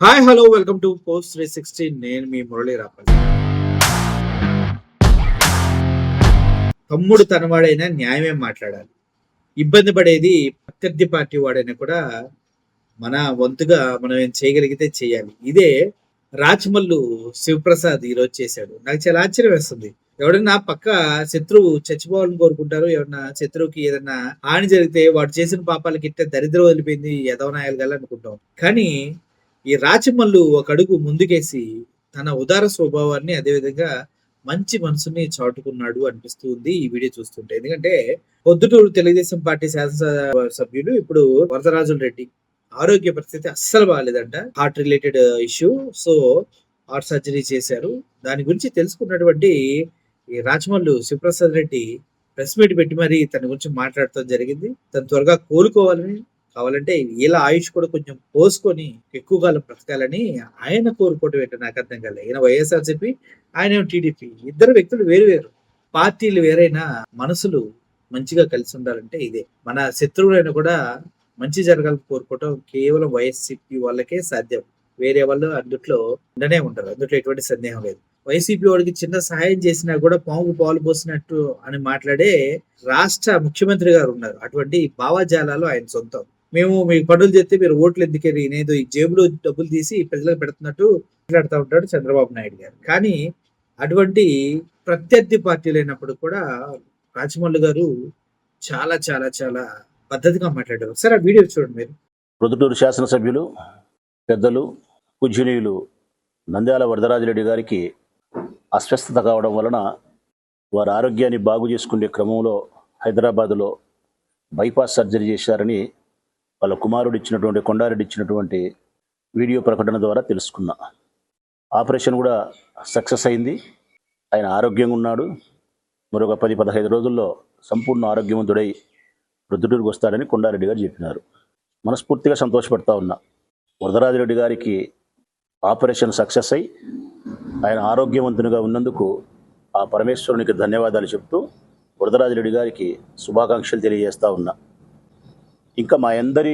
Hi hello welcome to post 360. నేను మీ మురళీ రాపల్లి. తమ్ముడు తనవాడైనా న్యాయమే మాట్లాడాలి. ఇబ్బంది పడేది ప్రత్యర్థి పార్టీ వాడైనా కూడా మన వంతుగా మనం ఏం చేయగలిగితే చేయాలి. ఇదే రాచమల్లు శివప్రసాద్ ఈరోజు చేశాడు. నాకు చాలా ఆశ్చర్యం వేస్తుంది. ఎవడన్నా పక్క శత్రువు చచ్చిపోవాలని కోరుకుంటారు. ఎవరన్నా శత్రువుకి ఏదన్నా హాని జరిగితే వాడు చేసిన పాపాలకి ఇట్టే దరిద్రం వదిలిపోయింది ఎదవనాయాలు గల అనుకుంటాం. కానీ ఈ రాచమల్లు ఒక అడుగు ముందుకేసి తన ఉదార స్వభావాన్ని అదేవిధంగా మంచి మనసుని చాటుకున్నాడు అనిపిస్తుంది ఈ వీడియో చూస్తుంటే. ఎందుకంటే పొద్దుటూరు తెలుగుదేశం పార్టీ శాసనసభ సభ్యులు ఇప్పుడు వరదరాజుల రెడ్డి ఆరోగ్య పరిస్థితి అస్సలు బాగాలేదంట. Heart related issue. So heart surgery చేశారు. దాని గురించి తెలుసుకున్నటువంటి ఈ రాచమల్లు శివప్రసాద్ రెడ్డి ప్రెస్ మీట్ పెట్టి మరి తన గురించి మాట్లాడటం జరిగింది. తను త్వరగా కోలుకోవాలని, కావాలంటే వీళ్ళ ఆయుష్ కూడా కొంచెం పోసుకొని ఎక్కువ కాలం బ్రతకాలని ఆయన కోరుకోవటం ఏంటో నాకు అర్థం కాలేదు. ఈయన వైఎస్ఆర్సీపీ, ఆయన టీడీపీ. ఇద్దరు వ్యక్తులు వేరు వేరు, పార్టీలు వేరైనా మనసులు మంచిగా కలిసి ఉండాలంటే ఇదే. మన శత్రువులైనా కూడా మంచి జరగాలని కోరుకోవటం కేవలం వైఎస్సీపీ వాళ్ళకే సాధ్యం. వేరే వాళ్ళు అందుట్లో ఉండనే ఉంటారు. అందుట్లో ఎటువంటి సందేహం లేదు. వైసీపీ వాడికి చిన్న సహాయం చేసినా కూడా పాము పాలు పోసినట్టు అని మాట్లాడే రాష్ట్ర ముఖ్యమంత్రి గారు ఉన్నారు. అటువంటి భావజాలాలు ఆయన సొంతం. మేము మీకు పనులు చేస్తే మీరు ఓట్లు ఎందుకని నేను ఈ జేబులో డబ్బులు తీసి ప్రజలకు పెడుతున్నట్టు మాట్లాడుతూ ఉంటాడు చంద్రబాబు నాయుడు గారు. కానీ అటువంటి ప్రత్యర్థి పార్టీలు అయినప్పుడు కూడా రాజమౌళి గారు చాలా చాలా చాలా పద్ధతిగా మాట్లాడారు. సరే ఆ వీడియో చూడండి మీరు. ప్రొద్దుటూరు శాసనసభ్యులు పెద్దలు పూజనీయులు నంద్యాల వరదరాజిరెడ్డి గారికి అస్వస్థత కావడం వలన వారి ఆరోగ్యాన్ని బాగు చేసుకునే క్రమంలో హైదరాబాదులో బైపాస్ సర్జరీ చేశారని వాళ్ళ కుమారుడు ఇచ్చినటువంటి కొండారెడ్డి ఇచ్చినటువంటి వీడియో ప్రకటన ద్వారా తెలుసుకున్నా. ఆపరేషన్ కూడా సక్సెస్ అయింది. ఆయన ఆరోగ్యంగా ఉన్నాడు. మరొక 10-15 రోజుల్లో సంపూర్ణ ఆరోగ్యవంతుడై ప్రొద్దుటూరుకు వస్తాడని కొండారెడ్డి గారు చెప్పినారు. మనస్ఫూర్తిగా సంతోషపడతా ఉన్నా. వరదరాజిరెడ్డి గారికి ఆపరేషన్ సక్సెస్ అయి ఆయన ఆరోగ్యవంతునిగా ఉన్నందుకు ఆ పరమేశ్వరునికి ధన్యవాదాలు చెప్తూ వరదరాజిరెడ్డి గారికి శుభాకాంక్షలు తెలియజేస్తూ ఉన్నా. ఇంకా మా అందరి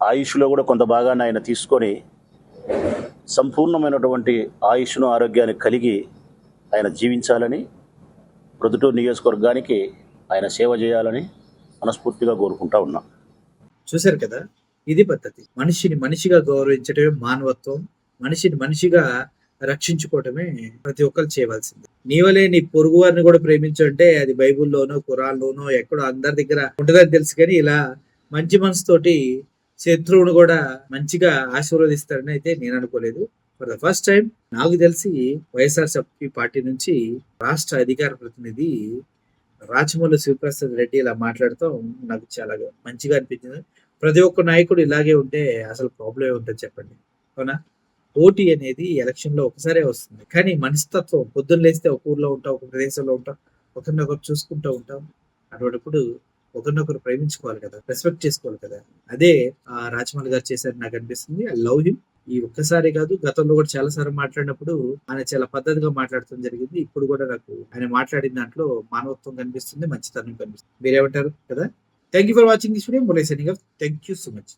ఆయుష్లో కూడా కొంత భాగాన్ని ఆయన తీసుకొని సంపూర్ణమైనటువంటి ఆయుష్ను ఆరోగ్యాన్ని కలిగి ఆయన జీవించాలని, ప్రొద్దుటూరు నియోజకవర్గానికి ఆయన సేవ చేయాలని మనస్ఫూర్తిగా కోరుకుంటా ఉన్నా. చూశారు కదా, ఇది పద్ధతి. మనిషిని మనిషిగా గౌరవించడమే మానవత్వం. మనిషిని మనిషిగా రక్షించుకోవటమే ప్రతి ఒక్కరు చేయవలసింది. నీవలే నీ పొరుగు వారిని కూడా ప్రేమించంటే అది బైబుల్లోనో ఖురాన్లోనో ఎక్కడో అందరి దగ్గర ఉంటుందని తెలుసు. కానీ ఇలా మంచి మనసుతోటి శత్రువును కూడా మంచిగా ఆశీర్వదిస్తారని అయితే నేను అనుకోలేదు. ఫర్ ద ఫస్ట్ టైం నాకు తెలిసి వైఎస్ఆర్సీపీ పార్టీ నుంచి రాష్ట్ర అధికార ప్రతినిధి రాచమల్లు శివప్రసాద్ రెడ్డి ఇలా మాట్లాడతాం నాకు చాలా మంచిగా అనిపించింది. ప్రతి ఒక్క నాయకుడు ఇలాగే ఉంటే అసలు ప్రాబ్లం ఏముంటుంది చెప్పండి, అవునా? పోటీ అనేది ఎలక్షన్ లో ఒకసారే వస్తుంది. కానీ మనస్తత్వం, పొద్దున్న లేస్తే ఒక ఊర్లో ఉంటాం, ఒక ప్రదేశంలో ఉంటాం, ఒకరినొకరు చూసుకుంటూ ఉంటాం. అటువంటిప్పుడు ఒకరినొకరు ప్రేమించుకోవాలి కదా, రెస్పెక్ట్ చేసుకోవాలి కదా. అదే రాజమౌళి గారు చేశారు నాకు అనిపిస్తుంది. I love him. ఈ ఒక్కసారి కాదు, గతంలో కూడా చాలా సార్లు మాట్లాడినప్పుడు ఆయన చాలా పద్ధతిగా మాట్లాడటం జరిగింది. ఇప్పుడు కూడా నాకు ఆయన మాట్లాడిన దాంట్లో మానవత్వం కనిపిస్తుంది, మంచితనం కనిపిస్తుంది. మీరేమంటారు కదా? Thank you for watching this video. Murali signing off. Thank you so much.